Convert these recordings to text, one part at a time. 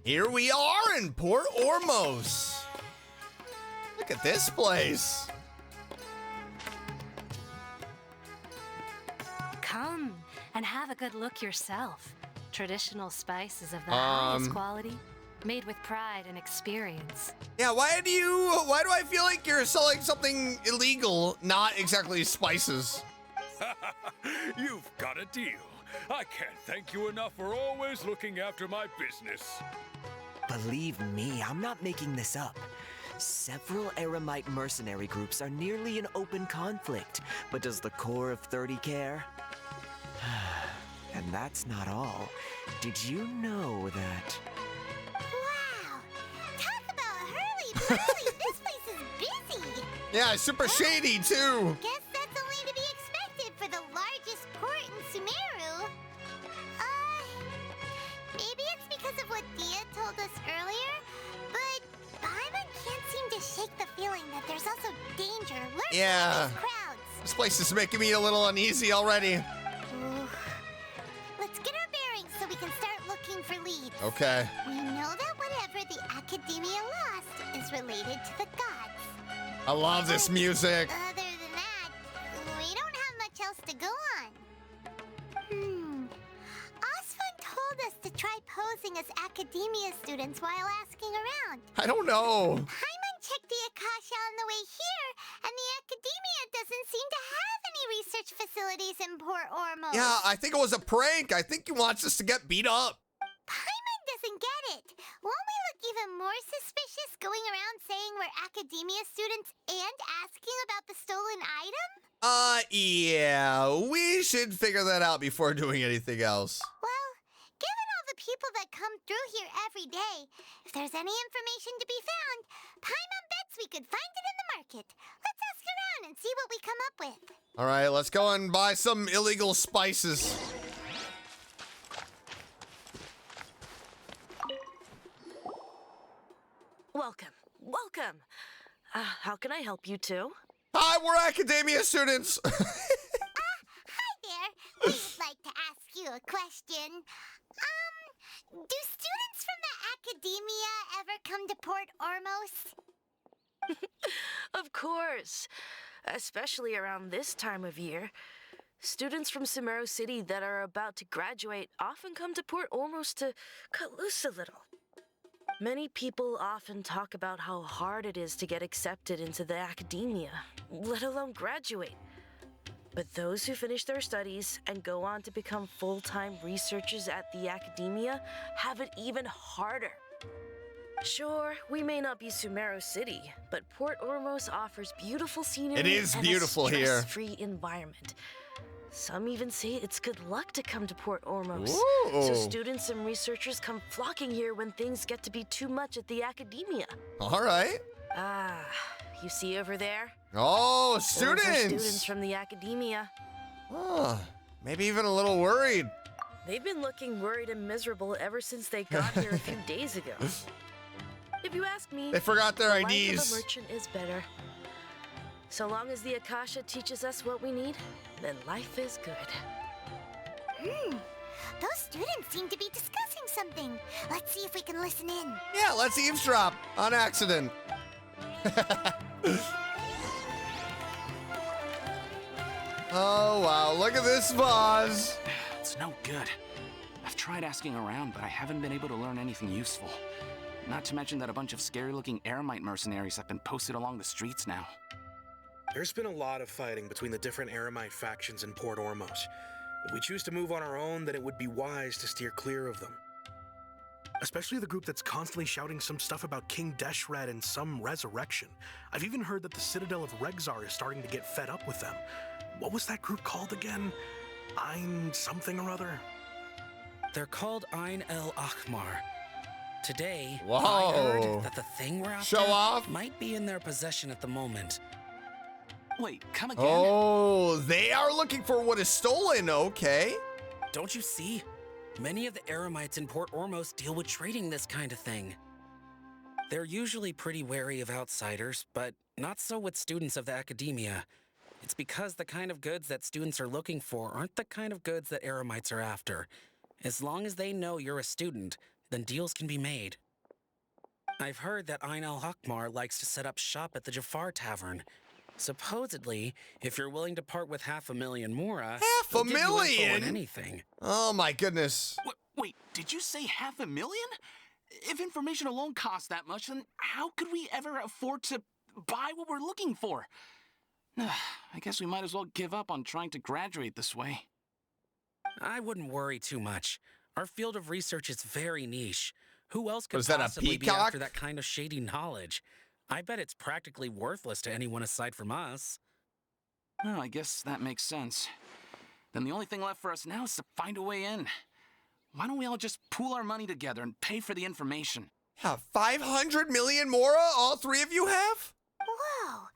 Here we are in Port Ormos. Look at this place. Come and have a good look yourself. Traditional spices of the highest quality, made with pride and experience. Yeah, why do I feel like you're selling something illegal, not exactly spices? You've got a deal. I can't thank you enough for always looking after my business. Believe me, I'm not making this up. Several Eremite mercenary groups are nearly in open conflict, but does the core of 30 care? And that's not all. Did you know that... Wow! Talk about hurly-burly! This place is busy! Yeah, super shady too! Guess that's only to be expected for the largest port in Sumeru. Maybe it's because of what Dia told us earlier, but Paimon can't seem to shake the feeling that there's also danger lurking in these crowds. This place is making me a little uneasy already. Ooh. Let's get our bearings so we can start looking for leads. Okay. We know that whatever the Academia lost is related to the gods. I love this music. Other than that, we don't have much else to go on. Osfun told us to try posing as Academia students while asking around. I don't know. Paimon checked the Akasha on the way here, and the Academia doesn't seem to have any research facilities in Port Ormos. Yeah, I think it was a prank. I think he wants us to get beat up. Paimon doesn't get it. Won't we look even more suspicious going around saying we're Academia students and asking about the stolen item? Yeah, we should figure that out before doing anything else. Well, given all the people that come through here every day, if there's any information to be found, Paimon bets we could find it in the market. Let's ask around and see what we come up with. All right, let's go and buy some illegal spices. Welcome. Welcome. How can I help you two? Hi, we're Academia students. Hi there. We'd like to ask you a question. Do students from the Academia ever come to Port Ormos? Of course. Especially around this time of year. Students from Sumeru City that are about to graduate often come to Port Ormos to cut loose a little. Many people often talk about how hard it is to get accepted into the academia, let alone graduate. But those who finish their studies and go on to become full-time researchers at the academia have it even harder. Sure, we may not be Sumeru City, but Port Ormos offers beautiful scenery It is and beautiful a here. stress-free environment. Some even say it's good luck to come to Port Ormos. Ooh. So students and researchers come flocking here when things get to be too much at the academia. All right. You see over there? Oh, Those are students. students from the academia. Oh, maybe even a little worried. They've been looking worried and miserable ever since they got here a few days ago. If you ask me, They forgot their the life IDs. of a merchant is better. So long as the Akasha teaches us what we need, then life is good. Those students seem to be discussing something. Let's see if we can listen in. Yeah, let's eavesdrop on accident. Oh, wow. Look at this vase. It's no good. I've tried asking around, but I haven't been able to learn anything useful. Not to mention that a bunch of scary-looking Eremite mercenaries have been posted along the streets now. There's been a lot of fighting between the different Eremite factions in Port Ormos. If we choose to move on our own, then it would be wise to steer clear of them. Especially the group that's constantly shouting some stuff about King Deshret and some resurrection. I've even heard that the Citadel of Regzar is starting to get fed up with them. What was that group called again? Ein something or other? They're called Ein El Akhmar. Today, Whoa. I heard that the thing we're after Show off? might be in their possession at the moment. Wait, come again? Oh, they are looking for what is stolen. Okay. Don't you see? Many of the Eremites in Port Ormos deal with trading this kind of thing. They're usually pretty wary of outsiders, but not so with students of the academia. It's because the kind of goods that students are looking for aren't the kind of goods that Eremites are after. As long as they know you're a student, then deals can be made. I've heard that Ain al-Hakmar likes to set up shop at the Jafar Tavern. Supposedly, if you're willing to part with 500,000 mora, they'll give you info on anything. Oh my goodness. Wait, did you say 500,000? If information alone costs that much, then how could we ever afford to buy what we're looking for? I guess we might as well give up on trying to graduate this way. I wouldn't worry too much. Our field of research is very niche. Who else could Was that a possibly be peacock? after that kind of shady knowledge? I bet it's practically worthless to anyone aside from us. Well, I guess that makes sense. Then the only thing left for us now is to find a way in. Why don't we all just pool our money together and pay for the information? Yeah, 500 million mora all three of you have? Whoa!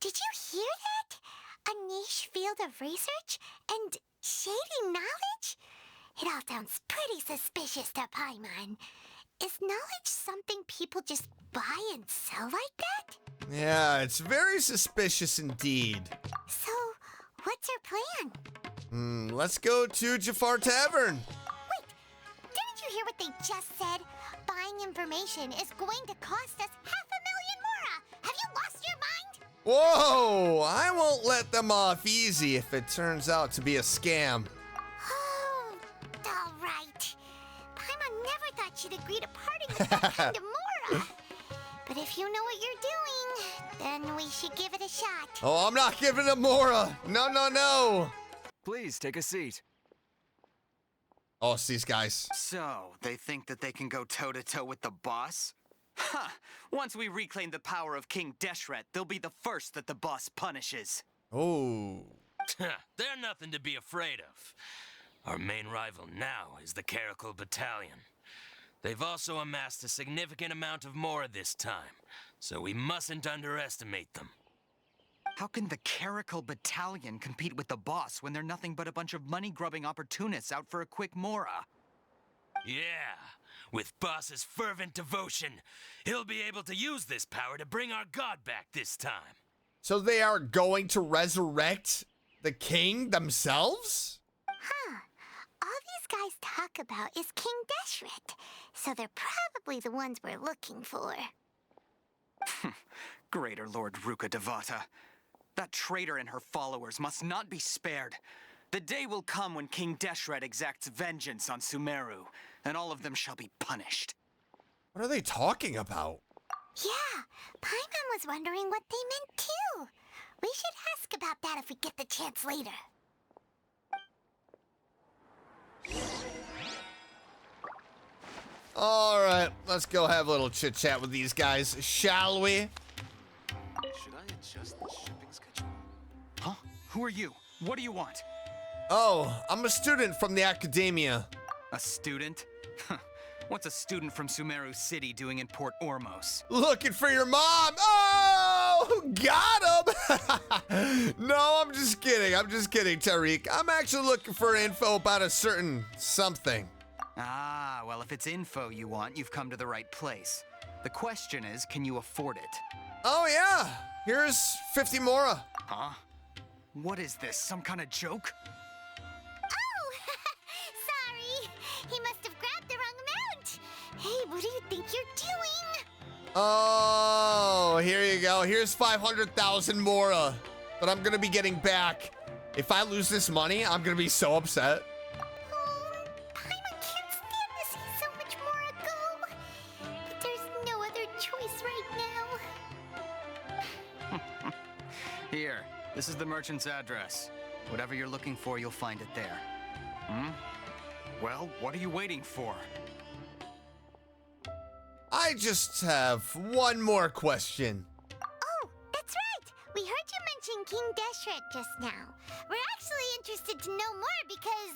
Did you hear that? A niche field of research and shady knowledge? It all sounds pretty suspicious to Paimon. Is knowledge something people just buy and sell like that? Yeah, it's very suspicious indeed. So, what's our plan? Let's go to Jafar Tavern. Wait, didn't you hear what they just said? Buying information is going to cost us 500,000 mora! Have you lost your mind? Whoa, I won't let them off easy if it turns out to be a scam. Oh, all right. Paimon never thought she'd agree to parting with that kind of mora. But if you know what you're doing, then we should give it a shot. Oh, I'm not giving them mora. No, no, no. Please take a seat. Oh, it's these guys. So, they think that they can go toe-to-toe with the boss? Ha! Once we reclaim the power of King Deshret, they'll be the first that the boss punishes. Oh. They're nothing to be afraid of. Our main rival now is the Caracal Battalion. They've also amassed a significant amount of mora this time, so we mustn't underestimate them. How can the Caracal Battalion compete with the boss when they're nothing but a bunch of money-grubbing opportunists out for a quick mora? Yeah, with boss's fervent devotion, he'll be able to use this power to bring our god back this time. So they are going to resurrect the king themselves? Huh. All these guys talk about is King Deshret, so they're probably the ones we're looking for. Greater Lord Ruka Devata. That traitor and her followers must not be spared. The day will come when King Deshret exacts vengeance on Sumeru, and all of them shall be punished. What are they talking about? Yeah, Paimon was wondering what they meant too. We should ask about that if we get the chance later. All right, let's go have a little chit-chat with these guys, shall we? Should I adjust the shipping schedule? Huh? Who are you? What do you want? Oh, I'm a student from the academia. A student? What's a student from Sumeru City doing in Port Ormos? Looking for your mom. Oh, got him. No, I'm just kidding, Tariq. I'm actually looking for info about a certain something. Ah, well, if it's info you want, you've come to the right place. The question is, can you afford it? Oh, yeah. Here's 50 mora. Huh? What is this, some kind of joke? Oh, sorry. He must have grabbed the wrong amount. Hey, what do you think you're doing? Oh, here you go. Here's 500,000 mora that I'm going to be getting back. If I lose this money, I'm going to be so upset. Paimon can't stand to see so much more go. But there's no other choice right now. Here, this is the merchant's address. Whatever you're looking for, you'll find it there. Well, what are you waiting for? I just have one more question. Oh, that's right. We heard you mention King Deshret just now. We're actually interested to know more because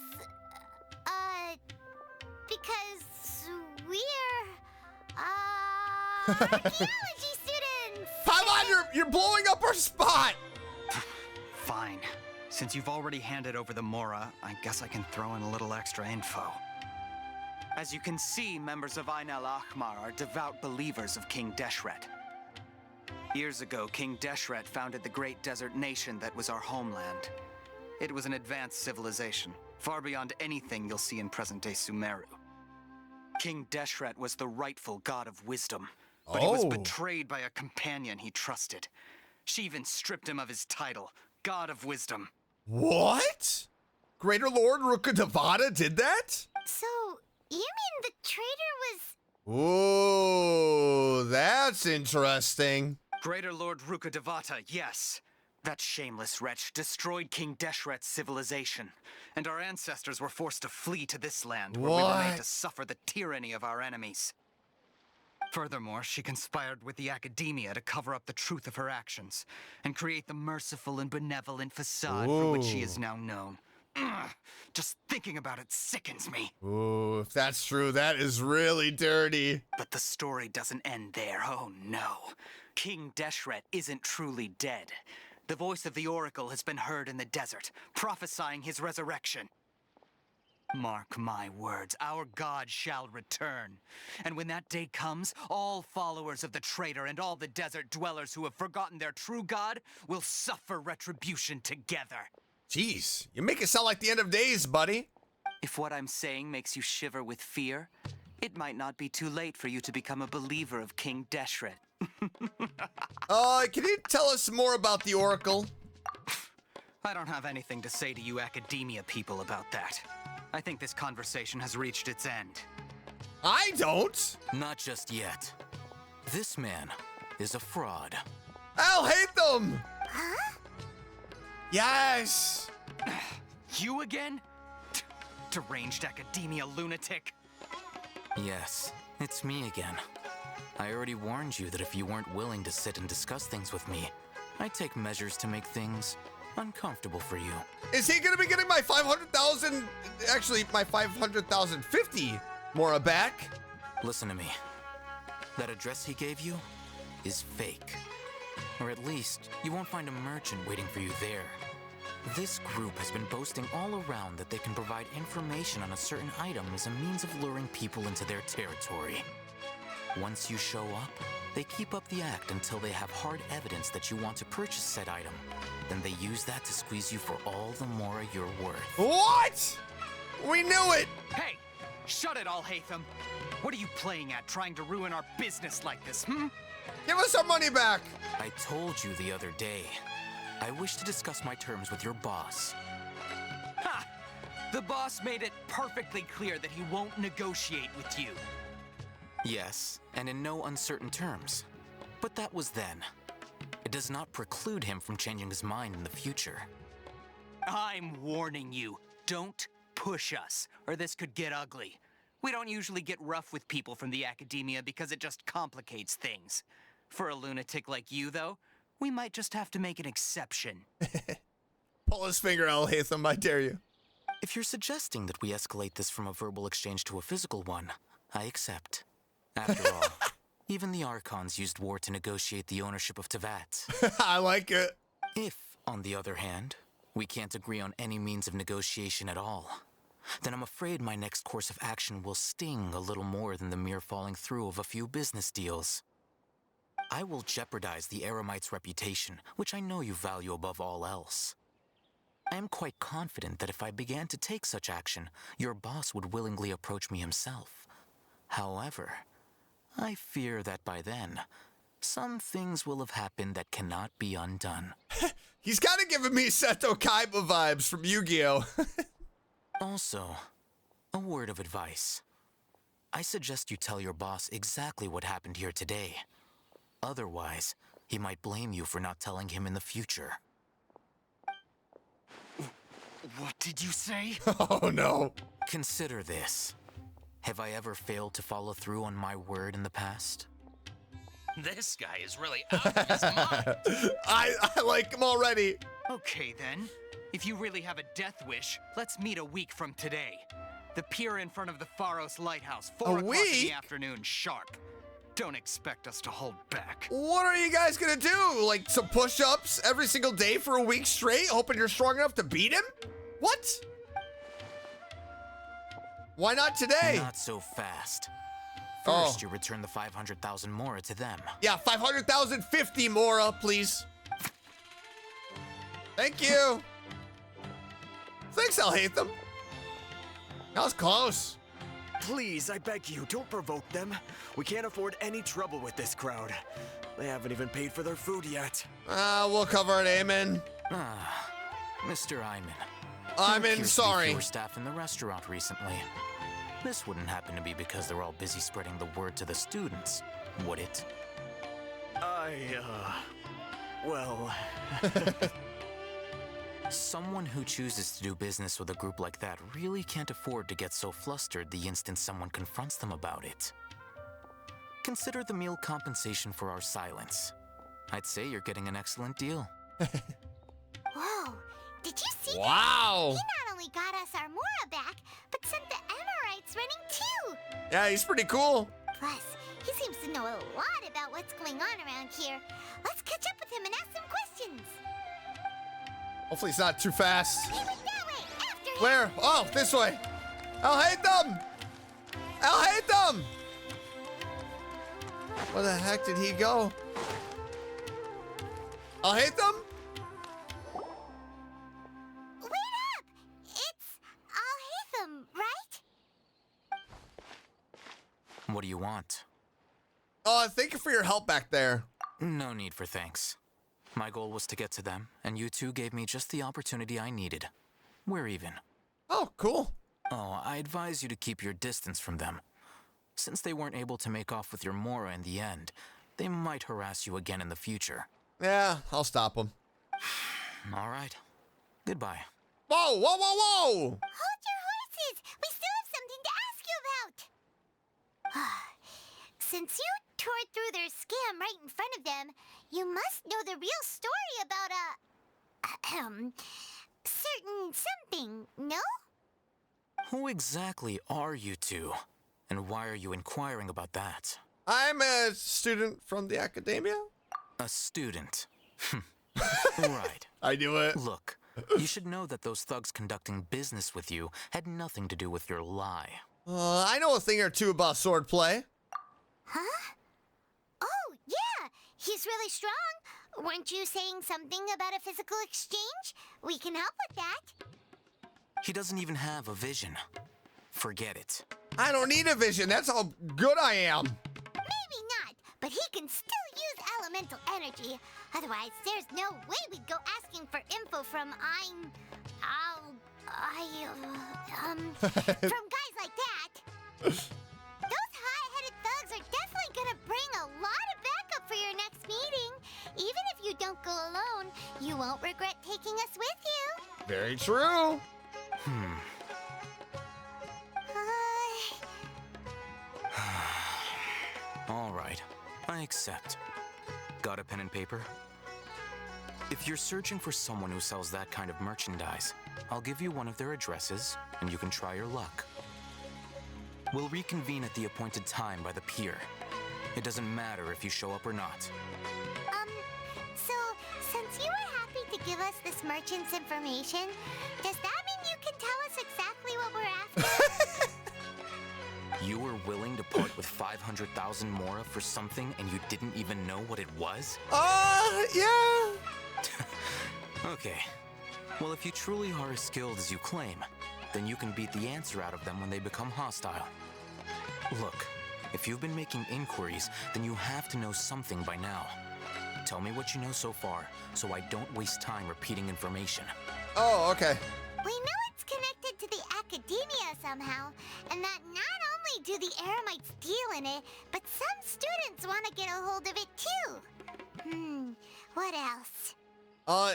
we're, archaeology students! Paimon, you're blowing up our spot! Fine. Since you've already handed over the mora, I guess I can throw in a little extra info. As you can see, members of Ain al-Ahmar are devout believers of King Deshret. Years ago, King Deshret founded the great desert nation that was our homeland. It was an advanced civilization, far beyond anything you'll see in present-day Sumeru. King Deshret was the rightful god of wisdom, but he was betrayed by a companion he trusted. She even stripped him of his title, God of Wisdom. What? Greater Lord Rukkhadevata did that? So, you mean the traitor was... Ooh, that's interesting. Greater Lord Rukkhadevata, yes. That shameless wretch destroyed King Deshret's civilization, and our ancestors were forced to flee to this land where we were made to suffer the tyranny of our enemies. Furthermore, she conspired with the academia to cover up the truth of her actions and create the merciful and benevolent facade for which she is now known. Ugh, just thinking about it sickens me. Ooh, if that's true, that is really dirty. But the story doesn't end there, oh no. King Deshret isn't truly dead. The voice of the Oracle has been heard in the desert, prophesying his resurrection. Mark my words, our god shall return. And when that day comes, all followers of the traitor and all the desert dwellers who have forgotten their true god will suffer retribution together. Jeez, you make it sound like the end of days, buddy. If what I'm saying makes you shiver with fear, it might not be too late for you to become a believer of King Deshret. Can you tell us more about the Oracle? I don't have anything to say to you academia people about that. I think this conversation has reached its end. I don't. Not just yet. This man is a fraud. I'll hate them. Huh? Yes. You again? Deranged academia lunatic. Yes, it's me again. I already warned you that if you weren't willing to sit and discuss things with me, I'd take measures to make things uncomfortable for you. Is he gonna be getting my 500,000, actually my 500,050 Mora back? Listen to me. That address he gave you is fake. Or at least, you won't find a merchant waiting for you there. This group has been boasting all around that they can provide information on a certain item as a means of luring people into their territory. Once you show up, they keep up the act until they have hard evidence that you want to purchase said item. Then they use that to squeeze you for all the more you're worth. What? We knew it! Hey! Shut it, Alhaitham! What are you playing at, trying to ruin our business like this, hmm? Give us our money back! I told you the other day. I wish to discuss my terms with your boss. Ha! The boss made it perfectly clear that he won't negotiate with you. Yes, and in no uncertain terms. But that was then. It does not preclude him from changing his mind in the future. I'm warning you, don't push us, or this could get ugly. We don't usually get rough with people from the academia because it just complicates things. For a lunatic like you, though, we might just have to make an exception. Pull his finger, Alhaitham, I dare you. If you're suggesting that we escalate this from a verbal exchange to a physical one, I accept. After all, even the Archons used war to negotiate the ownership of Teyvat. I like it. If, on the other hand, we can't agree on any means of negotiation at all, then I'm afraid my next course of action will sting a little more than the mere falling through of a few business deals. I will jeopardize the Eremites' reputation, which I know you value above all else. I am quite confident that if I began to take such action, your boss would willingly approach me himself. However, I fear that by then, some things will have happened that cannot be undone. He's kind of giving me Seto Kaiba vibes from Yu-Gi-Oh! Also, a word of advice. I suggest you tell your boss exactly what happened here today. Otherwise, he might blame you for not telling him in the future. What did you say? Oh no. Consider this. Have I ever failed to follow through on my word in the past? This guy is really out of his mind. I like him already. Okay then. If you really have a death wish, let's meet a week from today. The pier in front of the Pharos Lighthouse, 4 o'clock in the afternoon, sharp. Don't expect us to hold back. What are you guys gonna do? Like some push-ups every single day for a week straight, hoping you're strong enough to beat him? What? Why not today? Not so fast. First, you return the 500,000 Mora to them. Yeah, 500,050 Mora, please. Thank you. Thanks, Alhaitham. That was close. Please, I beg you, don't provoke them. We can't afford any trouble with this crowd. They haven't even paid for their food yet. We'll cover it, Amen. Mr. Iman. Iman, sorry. Fewer staff in the restaurant recently. This wouldn't happen to be because they're all busy spreading the word to the students, would it? Well... Someone who chooses to do business with a group like that really can't afford to get so flustered the instant someone confronts them about it. Consider the meal compensation for our silence. I'd say you're getting an excellent deal. Whoa, did you see that? Wow. He not only got us our Mora back, but sent the Emirites running too. Yeah, he's pretty cool. Plus, he seems to know a lot about what's going on around here. Let's catch up with him and ask some questions. Hopefully it's not too fast. He went that way, after him. Where? Oh, this way. I'll hate them. I'll hate them. Where the heck did he go? I'll hate them? Wait up! It's Al-Haytham, right? What do you want? Thank you for your help back there. No need for thanks. My goal was to get to them, and you two gave me just the opportunity I needed. We're even. Oh, cool. Oh, I advise you to keep your distance from them. Since they weren't able to make off with your Mora in the end, they might harass you again in the future. Yeah, I'll stop them. All right. Goodbye. Whoa, whoa, whoa, whoa! Hold your horses! We still have something to ask you about! Since you tore through their scam right in front of them, you must know the real story about certain something, no? Who exactly are you two? And why are you inquiring about that? I'm a student from the academia. A student? Right. I knew it. Look, you should know that those thugs conducting business with you had nothing to do with your lie. I know a thing or two about swordplay. Huh? Oh, yeah! He's really strong. Weren't you saying something about a physical exchange? We can help with that. He doesn't even have a vision. Forget it. I don't need a vision. That's how good I am. Maybe not, but he can still use elemental energy. Otherwise, there's no way we'd go asking for info from from guys like that. Those high-headed thugs are definitely gonna bring a lot of backup for your next meeting. Even if you don't go alone, you won't regret taking us with you. Very true. All right, I accept. Got a pen and paper? If you're searching for someone who sells that kind of merchandise, I'll give you one of their addresses, and you can try your luck. We'll reconvene at the appointed time by the pier. It doesn't matter if you show up or not. So, since you were happy to give us this merchant's information, does that mean you can tell us exactly what we're after? You were willing to part with 500,000 Mora for something and you didn't even know what it was? Yeah. Okay. Well, if you truly are as skilled as you claim, then you can beat the answer out of them when they become hostile. Look, if you've been making inquiries, then you have to know something by now. Tell me what you know so far, so I don't waste time repeating information. Oh, okay. We know it's connected to the academia somehow, and that not only do the Eremites deal in it, but some students want to get a hold of it too. What else?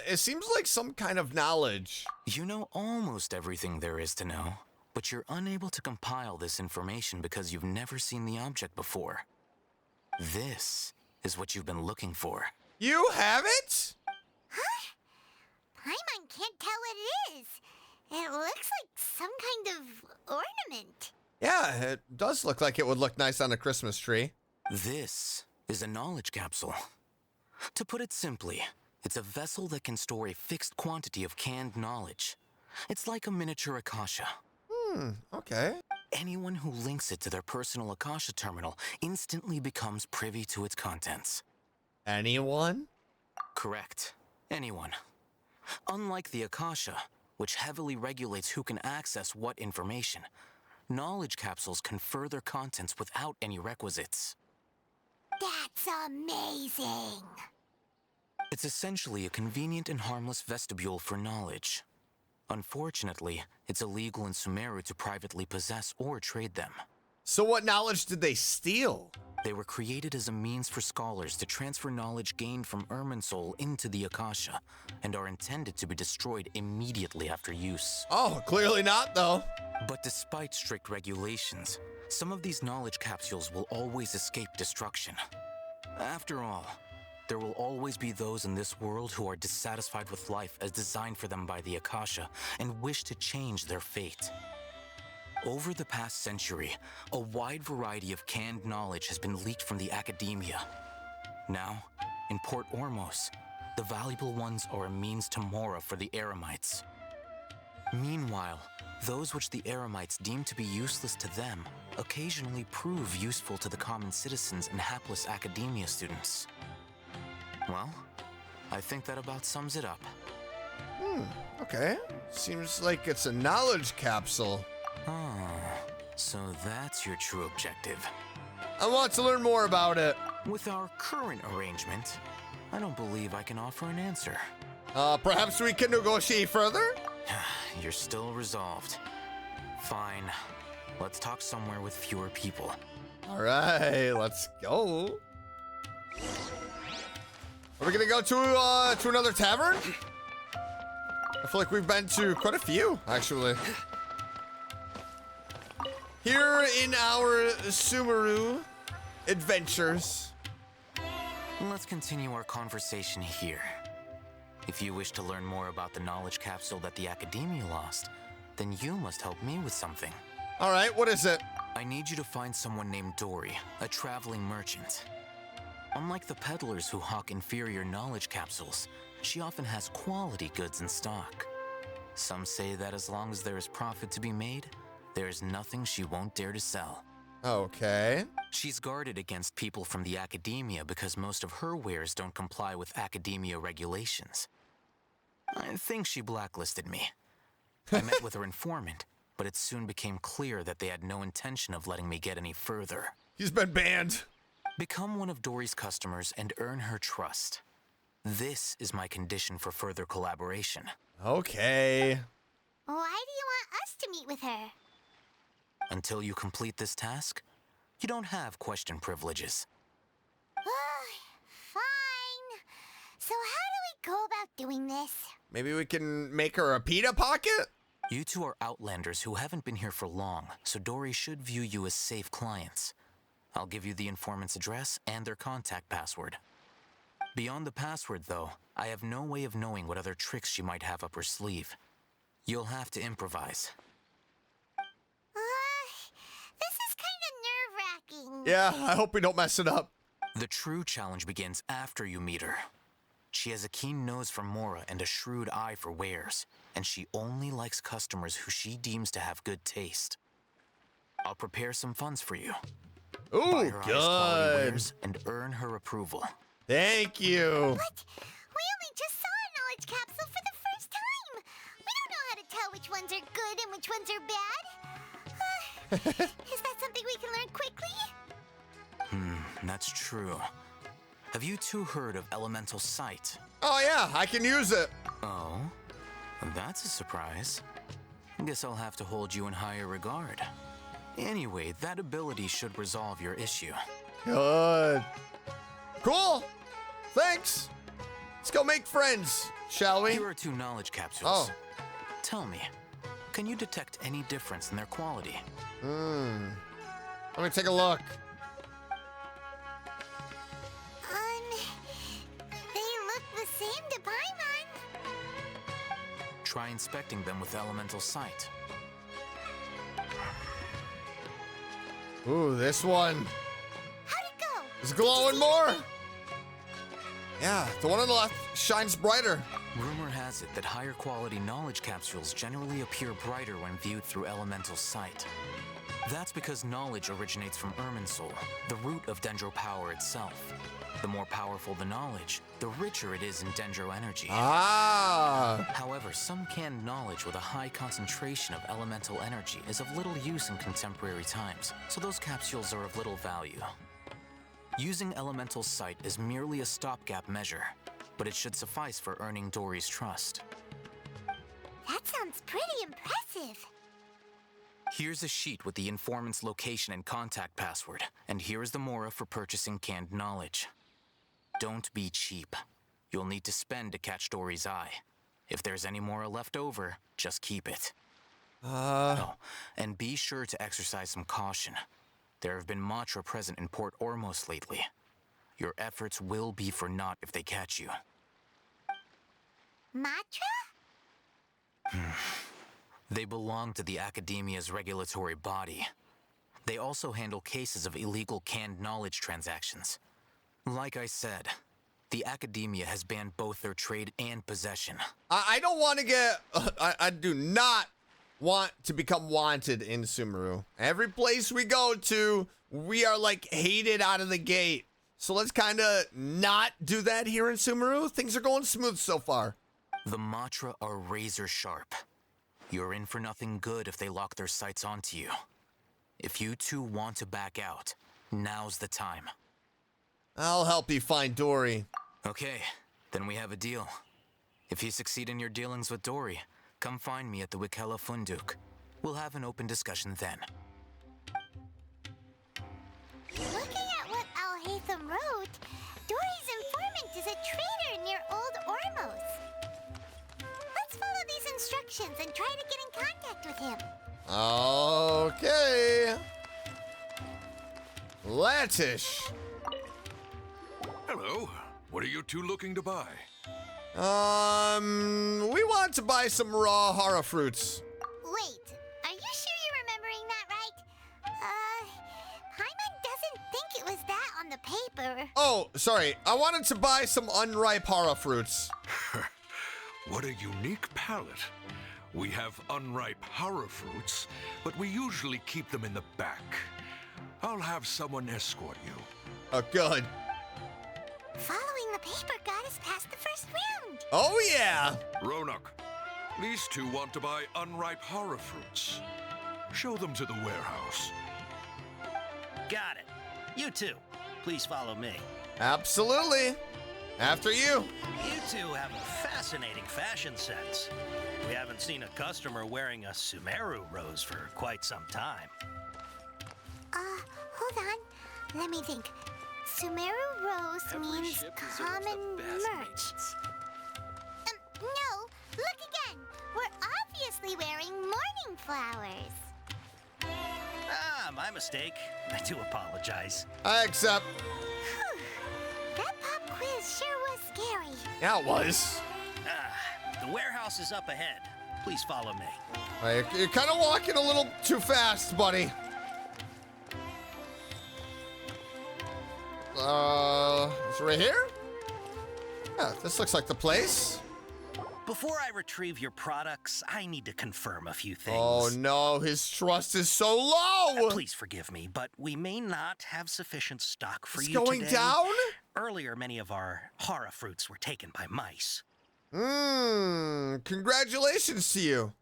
It seems like some kind of knowledge. You know almost everything there is to know, but you're unable to compile this information because you've never seen the object before. This is what you've been looking for. You haven't? Huh? Paimon can't tell what it is. It looks like some kind of ornament. Yeah, it does look like it would look nice on a Christmas tree. This is a knowledge capsule. To put it simply, it's a vessel that can store a fixed quantity of canned knowledge. It's like a miniature Akasha. Okay. Anyone who links it to their personal Akasha terminal instantly becomes privy to its contents. Anyone? Correct. Anyone. Unlike the Akasha, which heavily regulates who can access what information, knowledge capsules confer their contents without any requisites. That's amazing. It's essentially a convenient and harmless vestibule for knowledge. Unfortunately, it's illegal in Sumeru to privately possess or trade them. So what knowledge did they steal? They were created as a means for scholars to transfer knowledge gained from Irminsul into the Akasha, and are intended to be destroyed immediately after use. Oh, clearly not, though. But despite strict regulations, some of these knowledge capsules will always escape destruction. After all, there will always be those in this world who are dissatisfied with life as designed for them by the Akasha and wish to change their fate. Over the past century, a wide variety of canned knowledge has been leaked from the academia. Now, in Port Ormos, the valuable ones are a means to Mora for the Eremites. Meanwhile, those which the Eremites deem to be useless to them occasionally prove useful to the common citizens and hapless academia students. Well, I think that about sums it up. Okay. Seems like it's a knowledge capsule. Oh, so that's your true objective. I want to learn more about it. With our current arrangement, I don't believe I can offer an answer. Perhaps we can negotiate further? You're still resolved. Fine. Let's talk somewhere with fewer people. All right, let's go. Are we gonna go to another tavern? I feel like we've been to quite a few, actually. Here in our Sumeru adventures. Let's continue our conversation here. If you wish to learn more about the knowledge capsule that the Academia lost, then you must help me with something. All right, what is it? I need you to find someone named Dory, a traveling merchant. Unlike the peddlers who hawk inferior knowledge capsules, she often has quality goods in stock. Some say that as long as there is profit to be made, there is nothing she won't dare to sell. Okay. She's guarded against people from the Academia because most of her wares don't comply with Academia regulations. I think she blacklisted me. I met with her informant, but it soon became clear that they had no intention of letting me get any further. He's been banned. Become one of Dory's customers and earn her trust. This is my condition for further collaboration. Okay. Why do you want us to meet with her? Until you complete this task, you don't have question privileges. Fine. So how do we go about doing this? Maybe we can make her a pita pocket? You two are outlanders who haven't been here for long, so Dory should view you as safe clients. I'll give you the informant's address and their contact password. Beyond the password, though, I have no way of knowing what other tricks she might have up her sleeve. You'll have to improvise. This is kind of nerve-wracking. Yeah, I hope we don't mess it up. The true challenge begins after you meet her. She has a keen nose for Mora and a shrewd eye for wares, and she only likes customers who she deems to have good taste. I'll prepare some funds for you. Ooh, Buy her highest quality good. wares and earn her approval. Thank you. What? We only just saw a knowledge capsule for the first time. We don't know how to tell which ones are good and which ones are bad. Is that something we can learn quickly? That's true. Have you two heard of Elemental Sight? Oh yeah, I can use it. Oh, that's a surprise. Guess I'll have to hold you in higher regard. Anyway, that ability should resolve your issue. Good. Cool. Thanks. Let's go make friends, shall we? Here are 2 knowledge capsules. Oh. Tell me, can you detect any difference in their quality? Let me take a look. They look the same to Paimon. Try inspecting them with Elemental Sight. Ooh, this one How'd it go? is glowing more. Yeah, the one on the left shines brighter. Rumor has it that higher quality knowledge capsules generally appear brighter when viewed through Elemental Sight. That's because knowledge originates from Irminsul, the root of Dendro power itself. The more powerful the knowledge, the richer it is in Dendro energy. Ah! However, some canned knowledge with a high concentration of elemental energy is of little use in contemporary times, so those capsules are of little value. Using elemental sight is merely a stopgap measure, but it should suffice for earning Dory's trust. That sounds pretty impressive. Here's a sheet with the informant's location and contact password, and here is the mora for purchasing canned knowledge. Don't be cheap. You'll need to spend to catch Dory's eye. If there's any mora left over, just keep it. Oh, and be sure to exercise some caution. There have been Matra present in Port Ormos lately. Your efforts will be for naught if they catch you. Matra? They belong to the Academia's regulatory body. They also handle cases of illegal canned knowledge transactions. Like I said, the Academia has banned both their trade and possession. I don't want to get... I do not want to become wanted in Sumeru. Every place we go to, we are like hated out of the gate. So let's kind of not do that here in Sumeru. Things are going smooth so far. The Matra are razor sharp. You're in for nothing good if they lock their sights onto you. If you two want to back out, now's the time. I'll help you find Dory. Okay, then we have a deal. If you succeed in your dealings with Dory, come find me at the Wikela Funduk. We'll have an open discussion then. Looking at what Alhaitham wrote, Dory's informant is a traitor near Old Ormos. Let's follow these instructions and try to get in contact with him. Okay. Latish. Hello. What are you two looking to buy? We want to buy some raw hara fruits. Wait, are you sure you're remembering that right? Paimon doesn't think it was that on the paper. Oh, sorry. I wanted to buy some unripe hara fruits. What a unique palate. We have unripe hara fruits, but we usually keep them in the back. I'll have someone escort you. Oh, good. Following the paper got us past the first round. Oh, yeah. Ronak, these two want to buy unripe hara fruits. Show them to the warehouse. Got it. You two, please follow me. Absolutely. After you. You two have a fascinating fashion sense. We haven't seen a customer wearing a Sumeru rose for quite some time. Hold on. Let me think. Sumeru rose means common merch. No, look again. We're obviously wearing morning flowers. Ah, my mistake. I do apologize. I accept. Whew. That pop quiz sure was scary. Yeah, it was. The warehouse is up ahead. Please follow me. You're kind of walking a little too fast, buddy. It's right here? Yeah, this looks like the place. Before I retrieve your products, I need to confirm a few things. Oh no, his trust is so low! Please forgive me, but we may not have sufficient stock for It's you going today. down? Earlier, many of our hara fruits were taken by mice. Congratulations to you.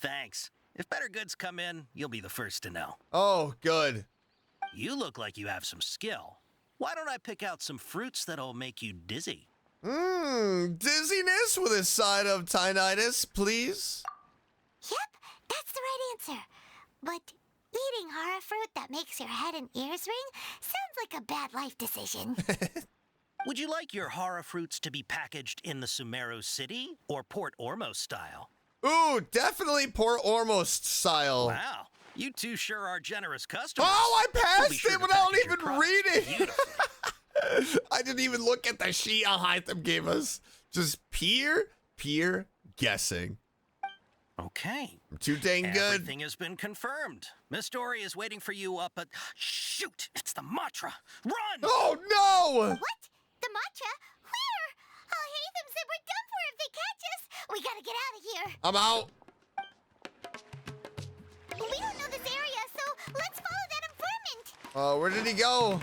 Thanks. If better goods come in, you'll be the first to know. Oh, good. You look like you have some skill. Why don't I pick out some fruits that'll make you dizzy? Dizziness with a side of tinnitus, please. Yep, that's the right answer. But eating hara fruit that makes your head and ears ring sounds like a bad life decision. Would you like your hara fruits to be packaged in the Sumeru City or Port Ormos style? Ooh, definitely Port Ormos style. Wow, you two sure are generous customers. Oh, I passed We'll be sure it to without package even your products reading. I didn't even look at the sheet Alhaitham gave us. Just pure guessing. Okay. I'm too dang good. Everything has been confirmed. Miss Dory is waiting for you up at... Shoot! It's the Matra! Run! Oh, no! What? The Matra? Where? Alhaitham said we're done for if they catch us. We gotta get out of here. I'm out. We don't know this area Where did he go?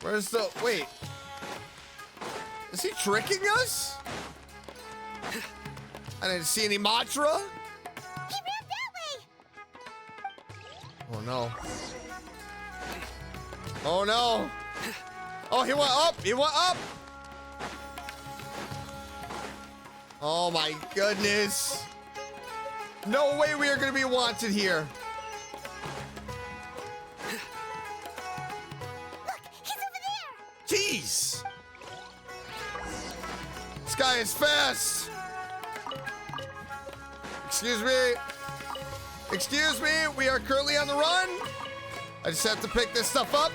Where's the... Wait. Is he tricking us? I didn't see any Matra. He ran that way. Oh, no. Oh, no. Oh, he went up. He went up. Oh, my goodness. No way we are going to be wanted here. Look, he's over there. Jeez. This guy is fast. Excuse me. Excuse me. We are currently on the run. I just have to pick this stuff up.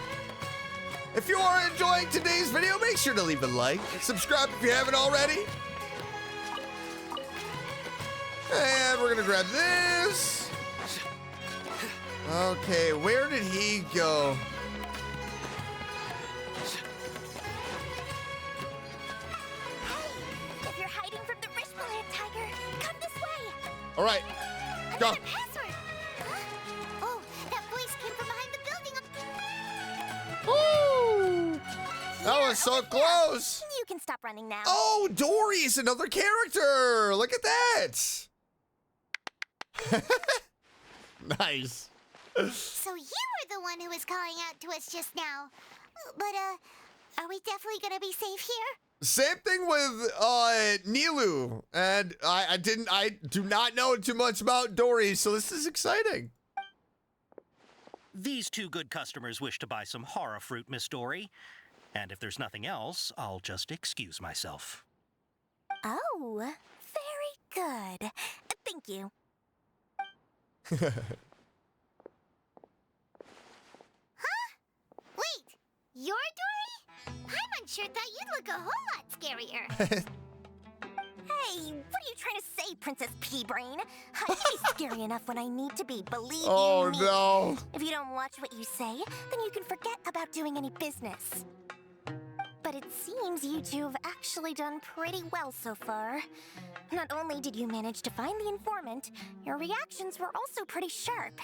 If you are enjoying today's video, make sure to leave a like. Subscribe if you haven't already. And we're gonna grab this. Okay, where did he go? If you're hiding from the wrist plant, Tiger, come this way. All right, go. Another password. Huh? Oh, that voice came from behind the building. Woo! That was so close. You can stop running now. Oh, Dory is another character. Look at that. Nice. So you were the one who was calling out to us just now. But, are we definitely gonna be safe here? Same thing with Nilu, and I do not know too much about Dory, so this is exciting. These two good customers wish to buy some horror fruit, Miss Dory. And if there's nothing else, I'll just excuse myself. Oh, very good. Thank you. Huh? Wait, you're Dory? Paimon sure thought you'd look a whole lot scarier. Hey, what are you trying to say, Princess Pea-Brain? I can be scary enough when I need to be, believe Oh, me. no. If you don't watch what you say, then you can forget about doing any business. But it seems you two have actually done pretty well so far. Not only did you manage to find the informant, your reactions were also pretty sharp.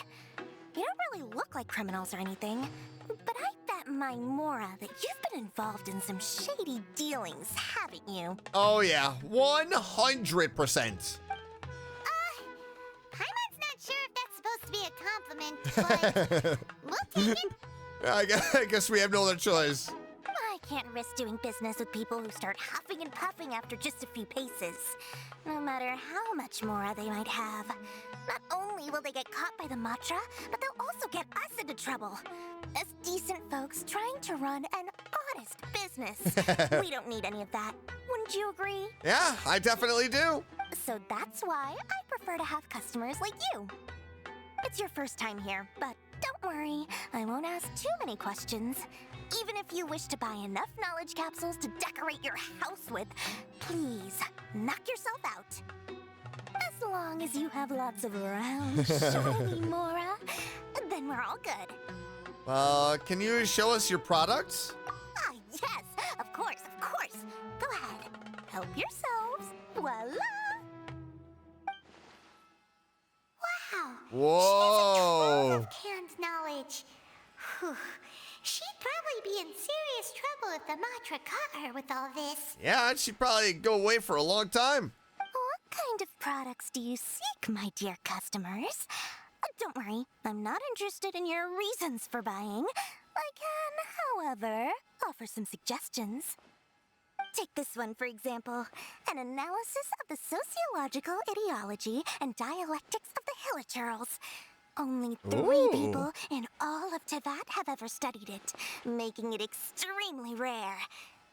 You don't really look like criminals or anything, but I bet my Mora that you've been involved in some shady dealings, haven't you? Oh yeah, 100%. Paimon's not sure if that's supposed to be a compliment, but we'll take it. I guess we have no other choice. I can't risk doing business with people who start huffing and puffing after just a few paces. No matter how much Mora they might have. Not only will they get caught by the Matra, but they'll also get us into trouble. As decent folks trying to run an honest business. We don't need any of that. Wouldn't you agree? Yeah, I definitely do. So that's why I prefer to have customers like you. It's your first time here, but don't worry, I won't ask too many questions. Even if you wish to buy enough knowledge capsules to decorate your house with, please, knock yourself out. As long as you have lots of round, shiny Mora, then we're all good. Can you show us your products? Ah, yes, of course, of course. Go ahead, help yourselves. Voila! Wow. Whoa. Of canned knowledge. Whew. She'd probably be in serious trouble if the Matra caught her with all this. Yeah, she'd probably go away for a long time. What kind of products do you seek, my dear customers? Don't worry, I'm not interested in your reasons for buying. I can, however, offer some suggestions. Take this one, for example. An analysis of the sociological ideology and dialectics of the Hilichurls. Only 3 people in all of Teyvat have ever studied it, making it extremely rare.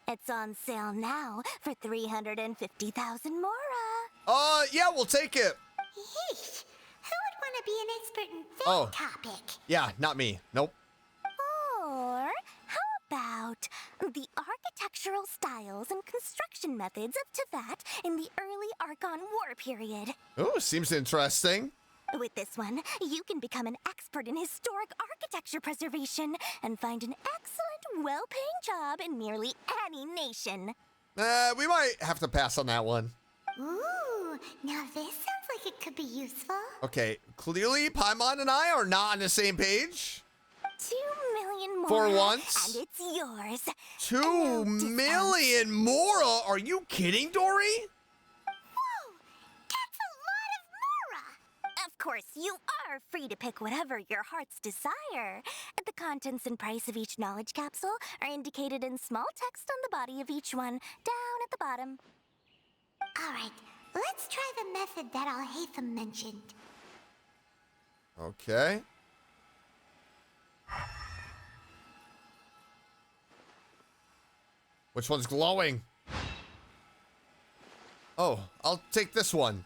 It's on sale now for 350,000 Mora. Yeah, we'll take it. Yeesh. Who would want to be an expert in that topic? Yeah, not me. Nope. Or how about the architectural styles and construction methods of Teyvat in the early Archon War period? Oh, seems interesting. With this one, you can become an expert in historic architecture preservation and find an excellent, well-paying job in nearly any nation. We might have to pass on that one. Ooh, now this sounds like it could be useful. Okay, clearly Paimon and I are not on the same page. 2 million more. For once? And it's yours. 2 million Mora? Are you kidding, Dory? Whoa! That's a lot of Mora! Of course, you are free to pick whatever your heart's desire. The contents and price of each knowledge capsule are indicated in small text on the body of each one, down at the bottom. Alright, let's try the method that Al-Haytham mentioned. Okay. Which one's glowing? Oh, I'll take this one.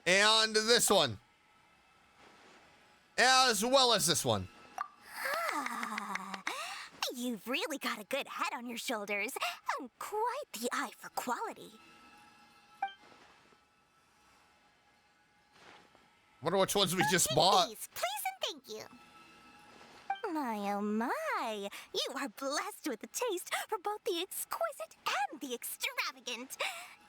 And this one. As well as this one. Ah, you've really got a good head on your shoulders, and quite the eye for quality. Wonder which ones we just Here, bought. please and thank you. My, oh my, you are blessed with a taste for both the exquisite and the extravagant.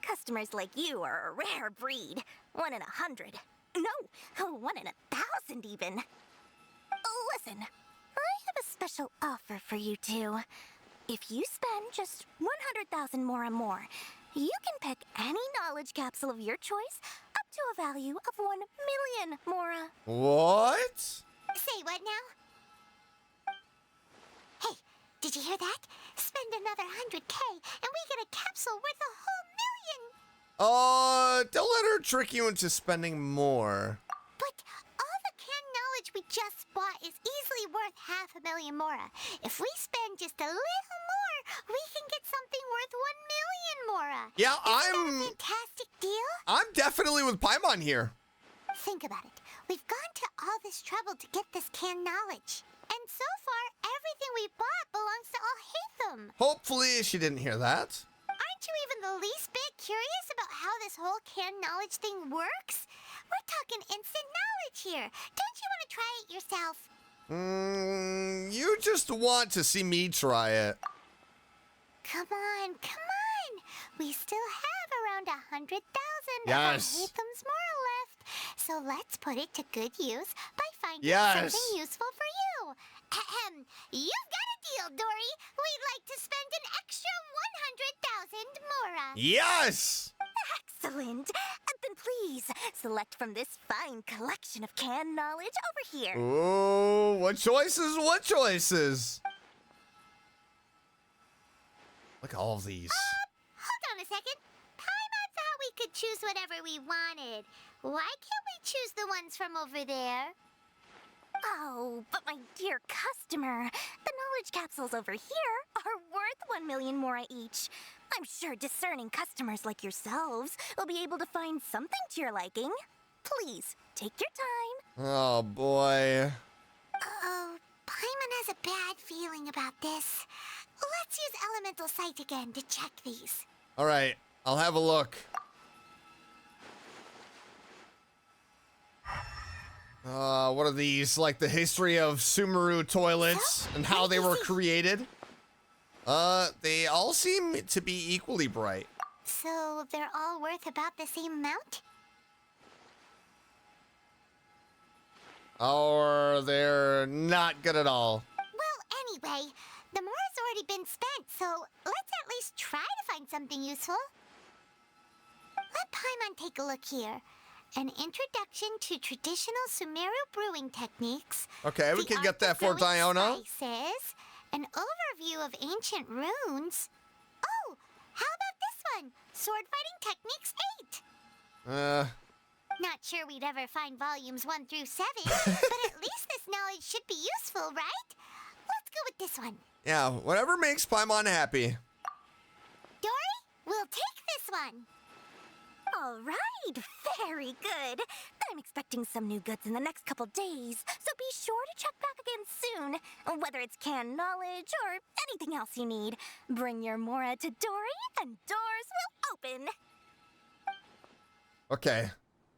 Customers like you are a rare breed. 1 in 100. No, 1 in 1,000 even. Listen, I have a special offer for you two. If you spend just 100,000 more and more, you can pick any knowledge capsule of your choice up to a value of 1 million Mora. What? Say what now? Hey, did you hear that? Spend another 100K and we get a capsule worth a whole million! Don't let her trick you into spending more. But all the canned knowledge we just bought is easily worth 500,000 Mora. If we spend just a little more, we can get something worth 1 million Mora. Yeah, Isn't that a fantastic deal? I'm definitely with Paimon here. Think about it. We've gone to all this trouble to get this canned knowledge. And so far, everything we bought belongs to Al-Haytham. Hopefully she didn't hear that. Aren't you even the least bit curious about how this whole canned knowledge thing works? We're talking instant knowledge here. Don't you want to try it yourself? You just want to see me try it. Come on, come on. We still have around 100,000 Yes. of Haytham's Mora left. So let's put it to good use by finding Yes. something useful for you. Ahem. You've got a deal, Dory. We'd like to spend an extra 100,000 Mora. Yes! Excellent. Then please select from this fine collection of canned knowledge over here. Oh, what choices? What choices? Look at all of these. Hold on a second. Paimon thought we could choose whatever we wanted. Why can't we choose the ones from over there? Oh, but my dear customer, the knowledge capsules over here are worth 1 million Mora each. I'm sure discerning customers like yourselves will be able to find something to your liking. Please, take your time. Oh, boy. Oh, Paimon has a bad feeling about this. Let's use Elemental Sight again to check these. All right, I'll have a look. What are these? Like the history of Sumeru toilets and how they were created? They all seem to be equally bright. So they're all worth about the same amount? Or they're not good at all. Well, anyway, the Mora's already been spent, so let's at least try to find something useful. Let Paimon take a look here. An introduction to traditional Sumeru brewing techniques. Okay, we can get that for Diona. Spices, an overview of ancient runes. Oh, how about this one? Sword fighting techniques 8. Not sure we'd ever find volumes 1 through 7, but at least this knowledge should be useful, right? Let's go with this one. Yeah, whatever makes Paimon happy. Dory, we'll take this one. All right, very good. I'm expecting some new goods in the next couple days, so be sure to check back again soon. Whether it's canned knowledge or anything else you need, bring your Mora to Dory and doors will open. Okay.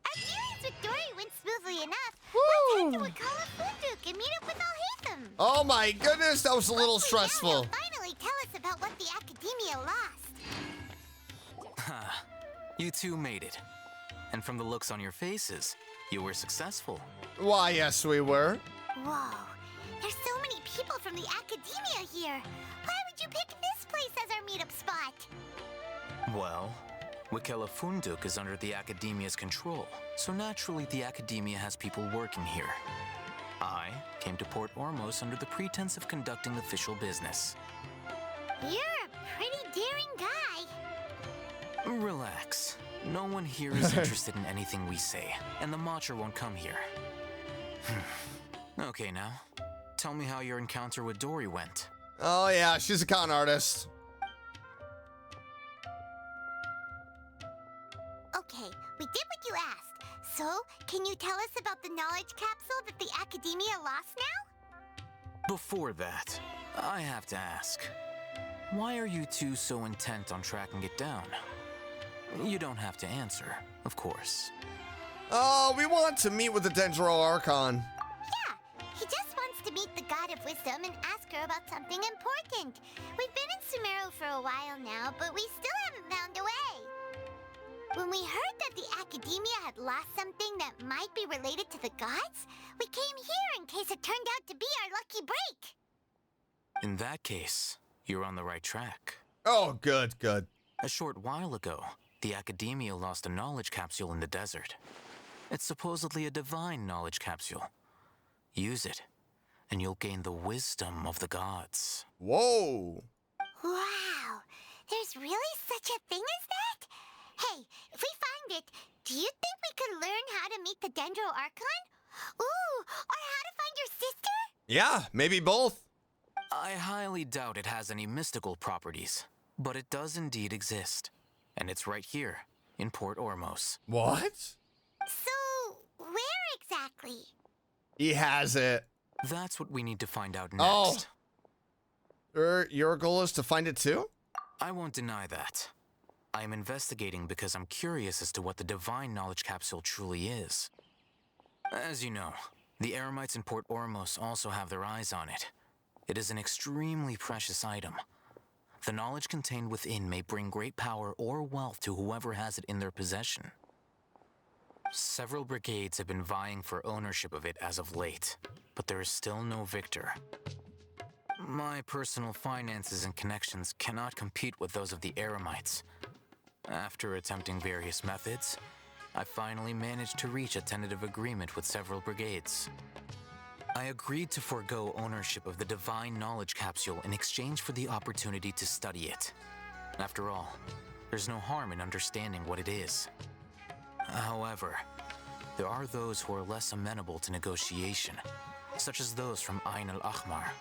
Our dealings with Dory went smoothly enough. Let's head to Wakala Funduk and meet up with Al-Haytham. Oh my goodness, that was a little stressful. Now he'll finally tell us about what the Academia lost. You two made it. And from the looks on your faces, you were successful. Why, yes, we were. Whoa, there's so many people from the academia here. Why would you pick this place as our meetup spot? Well, Wikela Funduk is under the Academia's control, so naturally the Academia has people working here. I came to Port Ormos under the pretense of conducting official business. You're a pretty daring guy. Relax. No one here is interested in anything we say, and the Matcha won't come here. Okay, now, tell me how your encounter with Dory went. Oh yeah, she's a con artist. Okay, we did what you asked. So, can you tell us about the knowledge capsule that the academia lost now? Before that, I have to ask, why are you two so intent on tracking it down? You don't have to answer, of course. Oh, we want to meet with the Dendro Archon. Yeah, he just wants to meet the God of Wisdom and ask her about something important. We've been in Sumeru for a while now, but we still haven't found a way. When we heard that the academia had lost something that might be related to the gods, we came here in case it turned out to be our lucky break. In that case, you're on the right track. Oh, good, good. A short while ago, the Academia lost a knowledge capsule in the desert. It's supposedly a divine knowledge capsule. Use it, and you'll gain the wisdom of the gods. Whoa! Wow, there's really such a thing as that? Hey, if we find it, do you think we could learn how to meet the Dendro Archon? Ooh, or how to find your sister? Yeah, maybe both. I highly doubt it has any mystical properties, but it does indeed exist. And it's right here, in Port Ormos. What? So, where exactly? He has it. That's what we need to find out Oh. next. Your goal is to find it too? I won't deny that. I am investigating because I'm curious as to what the divine knowledge capsule truly is. As you know, the Eremites in Port Ormos also have their eyes on it. It is an extremely precious item. The knowledge contained within may bring great power or wealth to whoever has it in their possession. Several brigades have been vying for ownership of it as of late, but there is still no victor. My personal finances and connections cannot compete with those of the Eremites. After attempting various methods, I finally managed to reach a tentative agreement with several brigades. I agreed to forego ownership of the divine knowledge capsule in exchange for the opportunity to study it. After all, there's no harm in understanding what it is. However, there are those who are less amenable to negotiation, such as those from Ain al-Ahmar.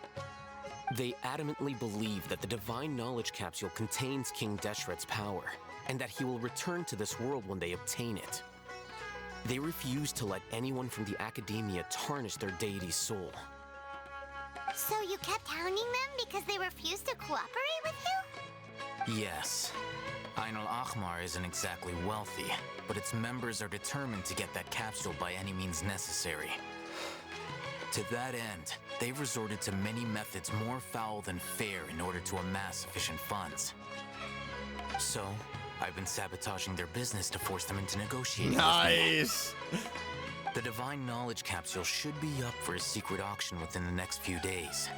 They adamantly believe that the divine knowledge capsule contains King Deshret's power, and that he will return to this world when they obtain it. They refuse to let anyone from the academia tarnish their deity's soul. So you kept hounding them because they refused to cooperate with you? Yes. Ain al-Ahmar isn't exactly wealthy, but its members are determined to get that capsule by any means necessary. To that end, they've resorted to many methods more foul than fair in order to amass sufficient funds. So, I've been sabotaging their business to force them into negotiating. Nice! The divine knowledge capsule should be up for a secret auction within the next few days.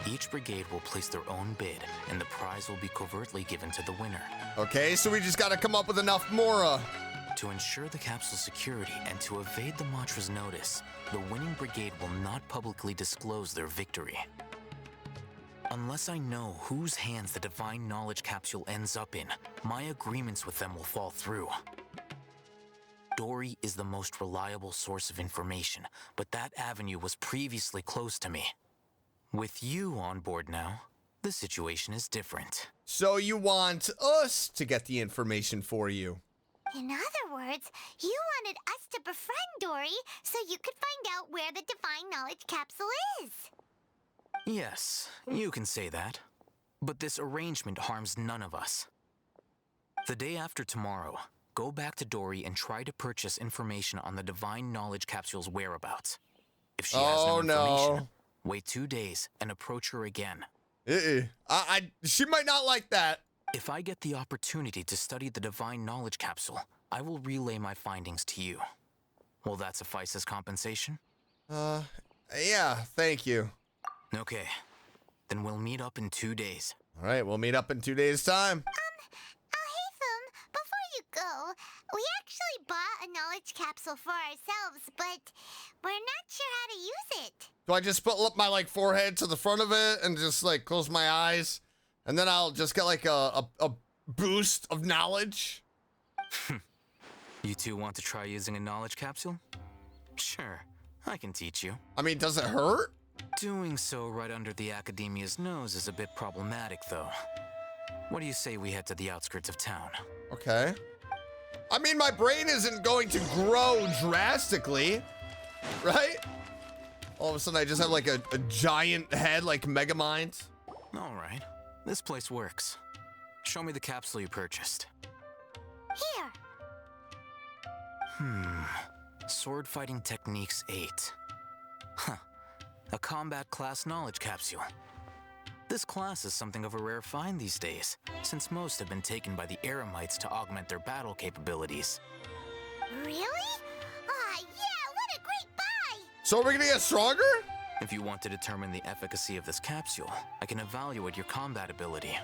Each brigade will place their own bid, and the prize will be covertly given to the winner. Okay, so we just gotta come up with enough Mora. To ensure the capsule's security and to evade the mantra's notice, the winning brigade will not publicly disclose their victory. Unless I know whose hands the divine knowledge capsule ends up in, my agreements with them will fall through. Dory is the most reliable source of information, but that avenue was previously closed to me. With you on board now, the situation is different. So you want us to get the information for you? In other words, you wanted us to befriend Dory so you could find out where the divine knowledge capsule is. Yes, you can say that. But this arrangement harms none of us. The day after tomorrow, go back to Dory and try to purchase information on the divine knowledge capsule's whereabouts. If she has no information, wait 2 days and approach her again. She might not like that. If I get the opportunity to study the divine knowledge capsule, I will relay my findings to you. Will that suffice as compensation? Yeah, thank you. Okay, then we'll meet up in 2 days. All right, we'll meet up in 2 days' time. Alhaitham, before you go, we actually bought a knowledge capsule for ourselves, but we're not sure how to use it. Do I just put my like forehead to the front of it and just like close my eyes, and then I'll just get like a boost of knowledge? You two want to try using a knowledge capsule? Sure, I can teach you. I mean, does it hurt? Doing so right under the Academia's nose is a bit problematic, though. What do you say we head to the outskirts of town? Okay. I mean, my brain isn't going to grow drastically, right? All of a sudden, I just have like a giant head like Megamind. All right, this place works. Show me the capsule you purchased. Here. Sword Fighting Techniques 8. Huh. A combat class knowledge capsule. This class is something of a rare find these days, since most have been taken by the Eremites to augment their battle capabilities. Really? Ah, yeah, what a great buy! So we're gonna get stronger? If you want to determine the efficacy of this capsule, I can evaluate your combat ability.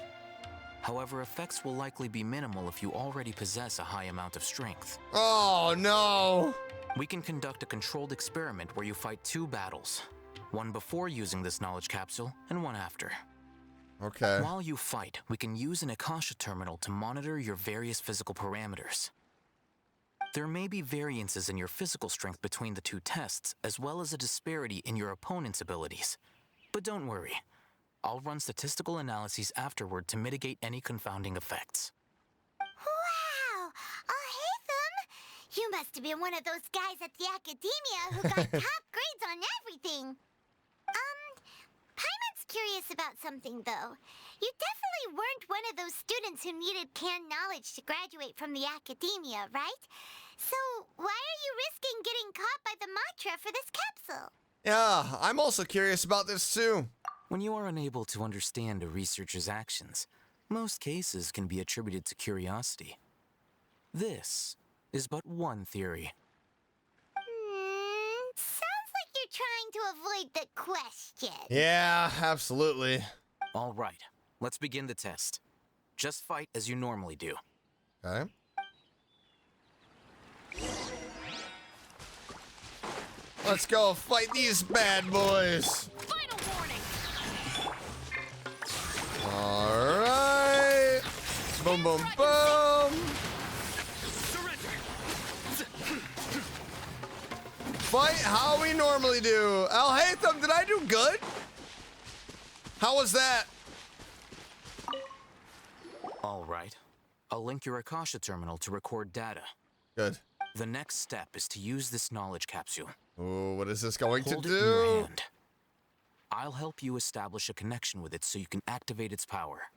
However, effects will likely be minimal if you already possess a high amount of strength. Oh, no. We can conduct a controlled experiment where you fight 2 battles. One before using this knowledge capsule, and one after. Okay. While you fight, we can use an Akasha terminal to monitor your various physical parameters. There may be variances in your physical strength between the 2 tests, as well as a disparity in your opponent's abilities. But don't worry. I'll run statistical analyses afterward to mitigate any confounding effects. Wow! Alhaitham, you must have been one of those guys at the Academia who got top grades on everything. Paimon's curious about something, though. You definitely weren't one of those students who needed canned knowledge to graduate from the Academia, right? So why are you risking getting caught by the Matra for this capsule? Yeah, I'm also curious about this too. When you are unable to understand a researcher's actions, most cases can be attributed to curiosity. This is but one theory. Sounds like you're trying to avoid the question. Yeah, absolutely. All right, let's begin the test. Just fight as you normally do. Okay. Let's go fight these bad boys. Final warning! All right. Boom, boom, boom. Fight how we normally do. Alhaitham, did I do good? How was that? All right. I'll link your Akasha terminal to record data. Good. The next step is to use this knowledge capsule. Oh, what is this going Hold to it in your do? hand. I'll help you establish a connection with it so you can activate its power.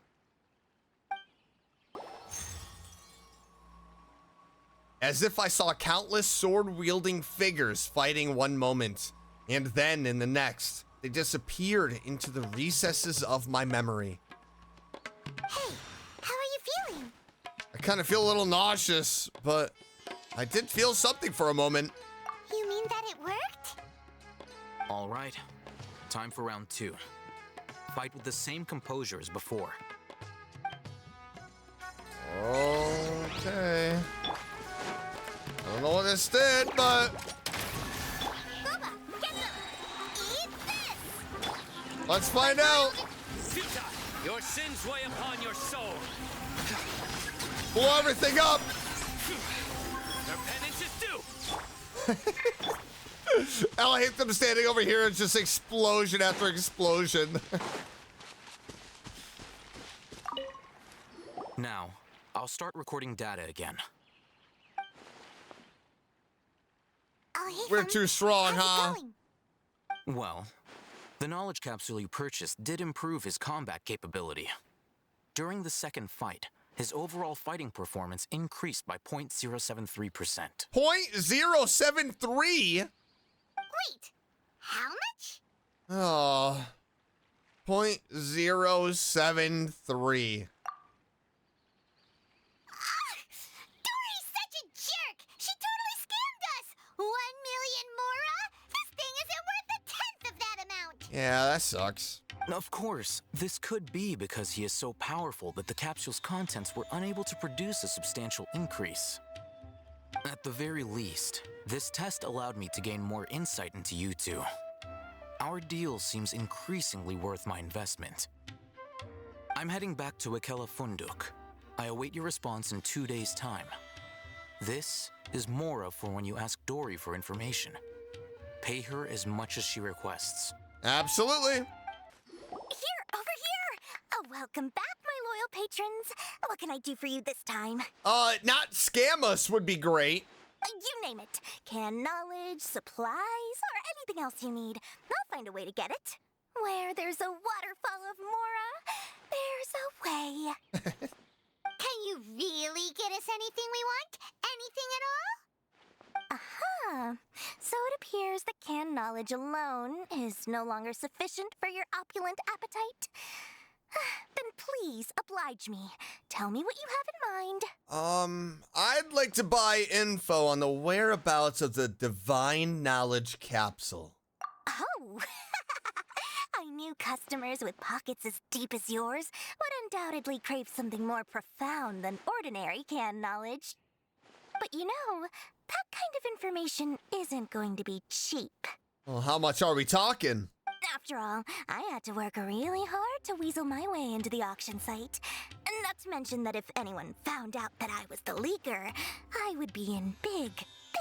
As if I saw countless sword-wielding figures fighting one moment, and then in the next, they disappeared into the recesses of my memory. Hey, how are you feeling? I kind of feel a little nauseous, but I did feel something for a moment. You mean that it worked? All right. Time for round 2. Fight with the same composure as before. Okay. I don't know what this did, but Bubba, get them! Eat this! let's find out. Futa, your sins weigh upon your soul. Blow everything up. Their penance is due. I hate them standing over here. It's just explosion after explosion. Now, I'll start recording data again. We're too strong, huh? Well, the knowledge capsule you purchased did improve his combat capability. During the second fight, his overall fighting performance increased by 0.073%. 0.073? Wait, how much? Oh, 0.073. Dory's such a jerk! She totally scammed us! 1 million mora? This thing isn't worth a tenth Yeah, that sucks. Of course, this could be because he is so powerful that the capsule's contents were unable to produce a substantial increase. At the very least, this test allowed me to gain more insight into you two. Our deal seems increasingly worth my investment. I'm heading back to Ikela Funduk. I await your response in 2 days' time. This is Mora for when you ask Dory for information. Pay her as much as she requests. Absolutely. Here, over here! Oh, welcome back, my loyal patrons. What can I do for you this time? Not scam us would be great. You name it. Can knowledge, supplies, or anything else you need. I'll find a way to get it. Where there's a waterfall of Mora, there's a way. Can you really get us anything we want? Anything at all? Aha. So it appears that canned knowledge alone is no longer sufficient for your opulent appetite. Then please oblige me. Tell me what you have in mind. I'd like to buy info on the whereabouts of the divine knowledge capsule. Oh. I knew customers with pockets as deep as yours would undoubtedly crave something more profound than ordinary canned knowledge. But you know, that kind of information isn't going to be cheap. Well, how much are we talking? After all, I had to work really hard to weasel my way into the auction site. Not to mention that if anyone found out that I was the leaker, I would be in big,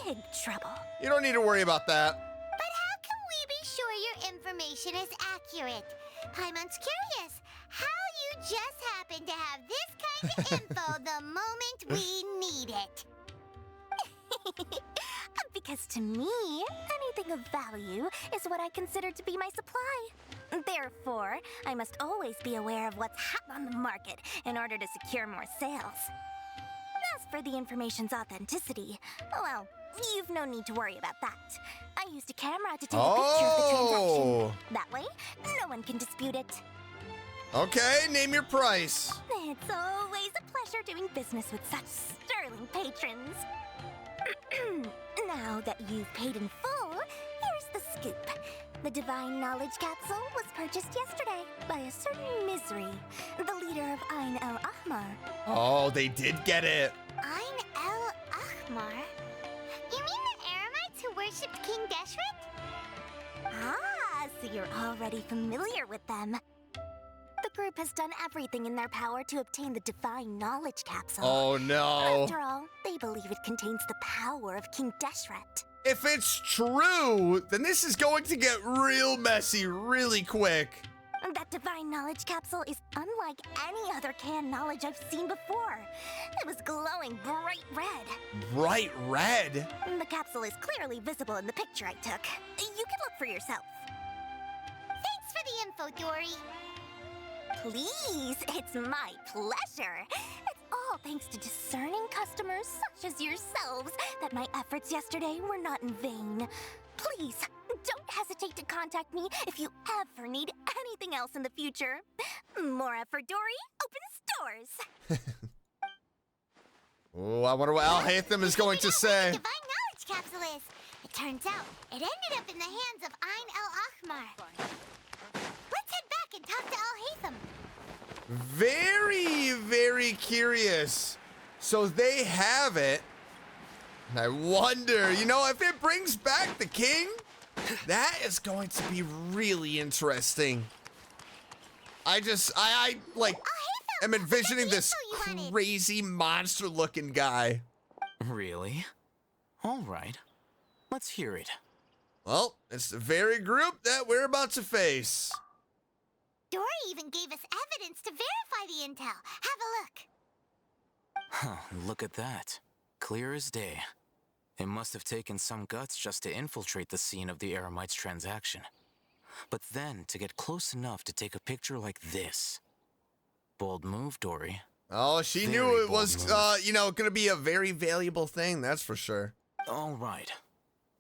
big trouble. You don't need to worry about that. But how can we be sure your information is accurate? Paimon's curious how you just happen to have this kind of info the moment we need it. Because to me, anything of value is what I consider to be my supply. Therefore, I must always be aware of what's hot on the market in order to secure more sales. As for the information's authenticity, well, you've no need to worry about that. I used a camera to take a picture of the transaction. That way, no one can dispute it. Okay, name your price. It's always a pleasure doing business with such sterling patrons. Now that you've paid in full, here's the scoop. The Divine Knowledge Capsule was purchased yesterday by a certain Misery, the leader of Ain El Ahmar. Oh, they did get it. Ain El Ahmar? You mean the Eremites who worshipped King Deshret? Ah, so you're already familiar with them. The group has done everything in their power to obtain the Divine Knowledge Capsule. Oh, no. After all, they believe it contains the power of King Deshret. If it's true, then this is going to get real messy really quick. That Divine Knowledge Capsule is unlike any other canned knowledge I've seen before. It was glowing bright red. Bright red? The capsule is clearly visible in the picture I took. You can look for yourself. Thanks for the info, Dory. Please, it's my pleasure. It's all thanks to discerning customers such as yourselves that my efforts yesterday were not in vain. Please, don't hesitate to contact me if you ever need anything else in the future. Mora for Dory opens doors. Oh, I wonder what Al Hatham is going to say. Divine Knowledge Capsule is. It turns out it ended up in the hands of Ain El Ahmar. Let's head back and talk to Al Hatham. Very, very curious. So they have it. And I wonder, you know, if it brings back the king, that is going to be really interesting. I like, am envisioning this crazy monster-looking guy. Really? All right. Let's hear it. Well, it's the very group that we're about to face. Dory even gave us evidence to verify the intel. Have a look. Huh, look at that. Clear as day. It must have taken some guts just to infiltrate the scene of the Eremites transaction. But then to get close enough to take a picture like this. Bold move, Dory. Oh, she knew it was, you know, gonna be a very valuable thing, that's for sure. All right.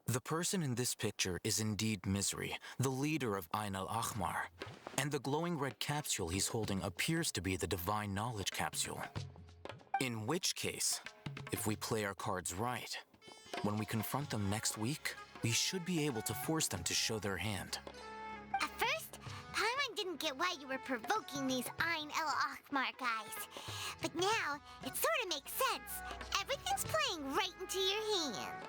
The person in this picture is indeed Misery, the leader of Ain El Ahmar. And the glowing red capsule he's holding appears to be the Divine Knowledge Capsule. In which case, if we play our cards right, when we confront them next week, we should be able to force them to show their hand. At first, didn't get why you were provoking these Ein El Achmar guys. But now, it sort of makes sense. Everything's playing right into your hands.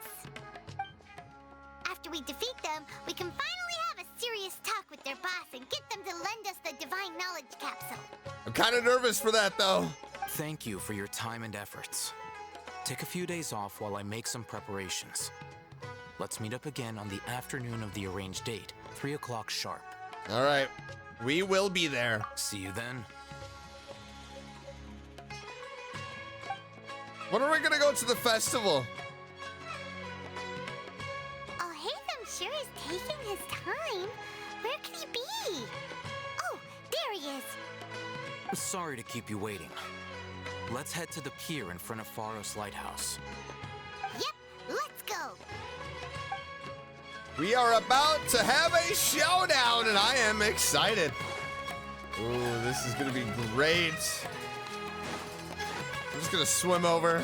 After we defeat them, we can finally have a serious talk with their boss and get them to lend us the Divine Knowledge Capsule. I'm kind of nervous for that, though. Thank you for your time and efforts. Take a few days off while I make some preparations. Let's meet up again on the afternoon of the arranged date, 3 o'clock sharp. All right. We will be there. See you then. When are we going to go to the festival? Oh, Haytham sure is taking his time. Where could he be? Oh, there he is. Sorry to keep you waiting. Let's head to the pier in front of Pharos Lighthouse. Yep, let's go. We are about to have a showdown, and I am excited. Ooh, this is going to be great. I'm just going to swim over.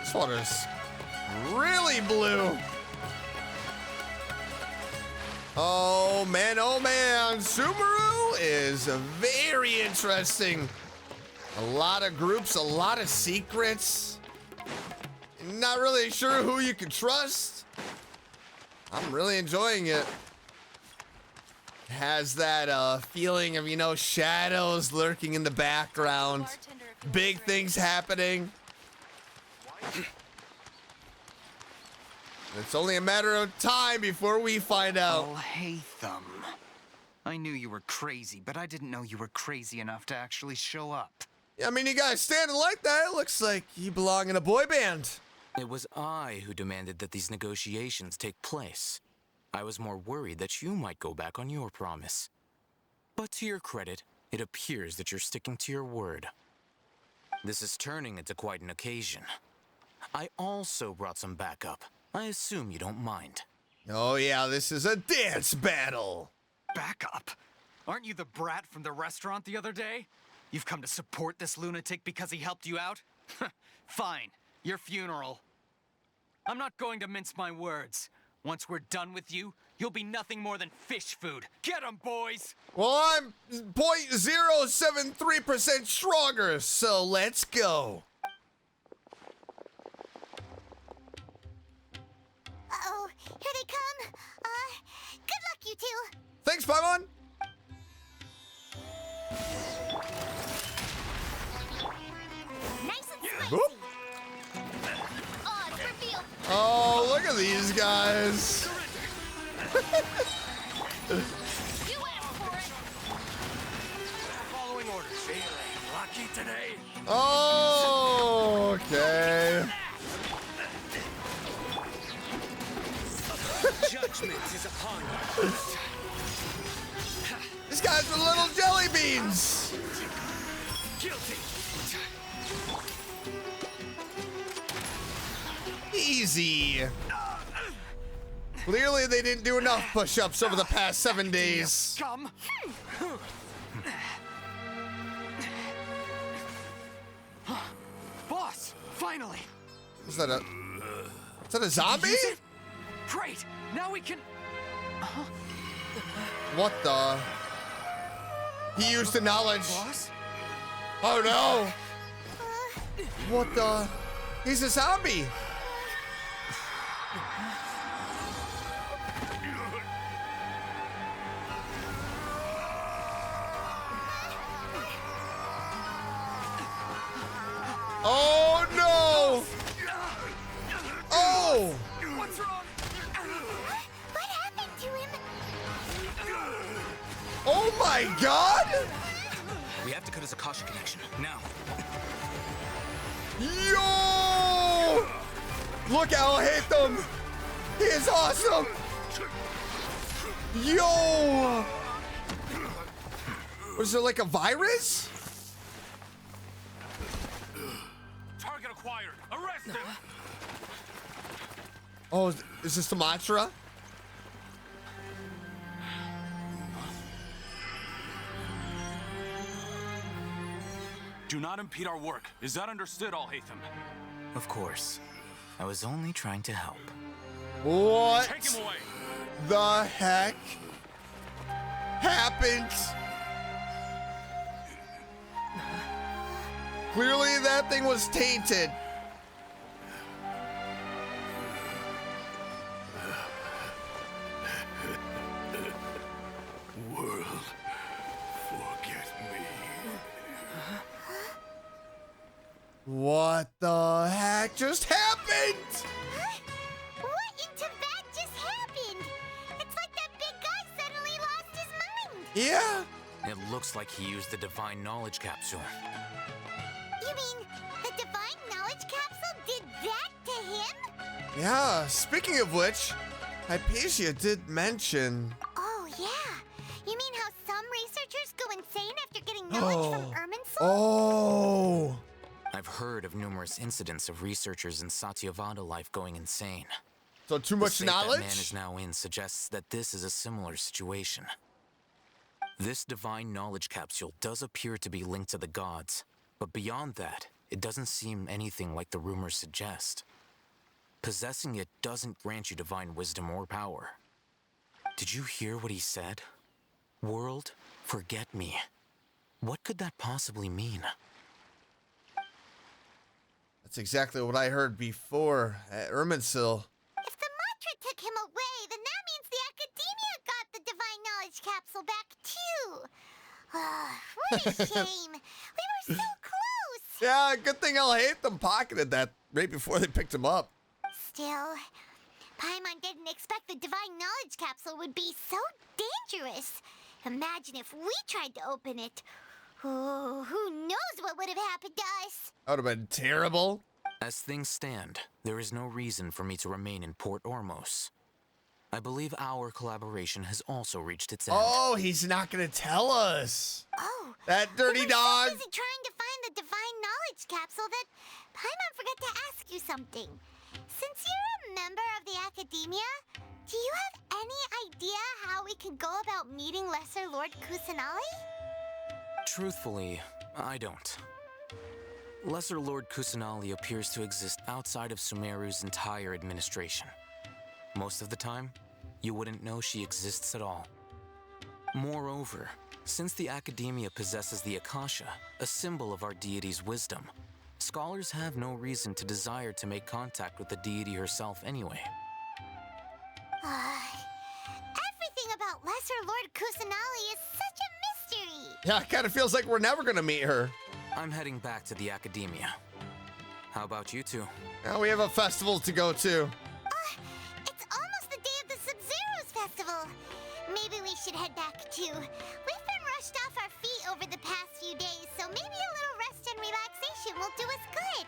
This water's really blue. Oh, man, oh, man. Sumeru is very interesting. A lot of groups, a lot of secrets. Not really sure who you can trust. I'm really enjoying it. It has that feeling of, you know, shadows lurking in the background. Big things happening. It's only a matter of time before we find out. Oh, Haytham. I knew you were crazy, but I didn't know you were crazy enough to actually show up. I mean, you guys standing like that, it looks like you belong in a boy band. It was I who demanded that these negotiations take place. I was more worried that you might go back on your promise. But to your credit, it appears that you're sticking to your word. This is turning into quite an occasion. I also brought some backup. I assume you don't mind. Oh yeah, this is a dance battle. Backup? Aren't you the brat from the restaurant the other day? You've come to support this lunatic because he helped you out? Fine, your funeral. I'm not going to mince my words. Once we're done with you, you'll be nothing more than fish food. Get 'em, boys! Well, I'm 0.073% stronger, so let's go. Uh-oh, here they come. Good luck, you two. Thanks, Paimon. Nice and spicy. Oop. Odds reveal. Oh, look at these guys. You asked for it. Following orders. Feeling lucky today? Oh, okay. Judgment is upon you. These guys are little jelly beans. Guilty. Easy. Clearly, they didn't do enough push-ups over the past 7 days. Come! Boss, finally! Is that a zombie? Use it? Great! Now we can... What the? He used the knowledge. Boss? Oh no! What the? He's a zombie. Oh no! Oh! What's wrong? What happened to him? Oh my God! We have to cut his Akasha connection, now. Yo! Look how I hit them! He is awesome! Yo! Was there like a virus? Target acquired. Arrest him. Oh, is this the mantra? Do not impede our work. Is that understood, Alhaitham? Of course. I was only trying to help. What? Take him away. the heck happened? Clearly that thing was tainted. World, forget me. What the heck just happened? What in Tibet just happened? It's like that big guy suddenly lost his mind. Yeah. It looks like he used the divine knowledge capsule. You mean the divine knowledge capsule did that to him? Yeah, speaking of which, Hypatia did mention... Oh, yeah. You mean how some researchers go insane after getting knowledge from Erminsul? Oh! I've heard of numerous incidents of researchers in Satyavada life going insane. So too much knowledge? The state that man is now in suggests that this is a similar situation. This divine knowledge capsule does appear to be linked to the gods, but beyond that, it doesn't seem anything like the rumors suggest. Possessing it doesn't grant you divine wisdom or power. Did you hear what he said? World, forget me. What could that possibly mean? That's exactly what I heard before at Erminsul. If the mantra took him away, then that means the Academia got the divine knowledge capsule back too. What a shame. We were so close. Yeah, good thing Alhaitham pocketed that right before they picked him up. Still, Paimon didn't expect the divine knowledge capsule would be so dangerous. Imagine if we tried to open it. Oh, who knows what would have happened to us? That would have been terrible. As things stand, there is no reason for me to remain in Port Ormos. I believe our collaboration has also reached its end. Oh, he's not gonna tell us. Oh, that dirty dog. So busy trying to find the divine knowledge capsule that Paimon forgot to ask you something. Since you're a member of the Academia, do you have any idea how we can go about meeting Lesser Lord Kusanali? Truthfully, I don't. Lesser Lord Kusanali appears to exist outside of Sumeru's entire administration. Most of the time, you wouldn't know she exists at all. Moreover, since the Academia possesses the Akasha, a symbol of our deity's wisdom, scholars have no reason to desire to make contact with the deity herself anyway. Everything about Lesser Lord Kusanali is such a mystery. Yeah, it kind of feels like we're never gonna meet her. I'm heading back to the Academia. How about you two? Now we have a festival to go to. It's almost the day of the Sub-Zero's festival. Maybe we should head back too. We've been rushed off our feet over the past few days, so maybe a little rest and relaxation will do us good.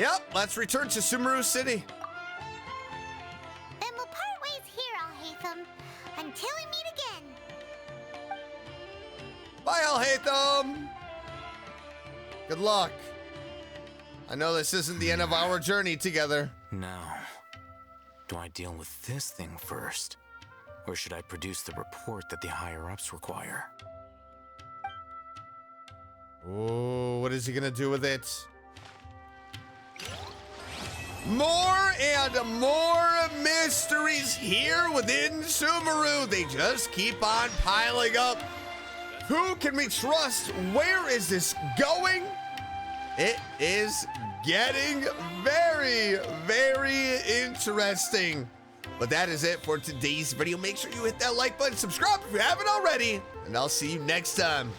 Yep, let's return to Sumeru City. Then we'll part ways here, Alhaitham, until we meet again. Bye, Alhaitham. Good luck. I know this isn't the end of our journey together. Now, do I deal with this thing first? Or should I produce the report that the higher-ups require? Oh, what is he gonna do with it? More and more mysteries here within Sumeru. They just keep on piling up. Who can we trust? Where is this going? It is getting very, very interesting. But that is it for today's video. Make sure you hit that like button, subscribe if you haven't already, and I'll see you next time.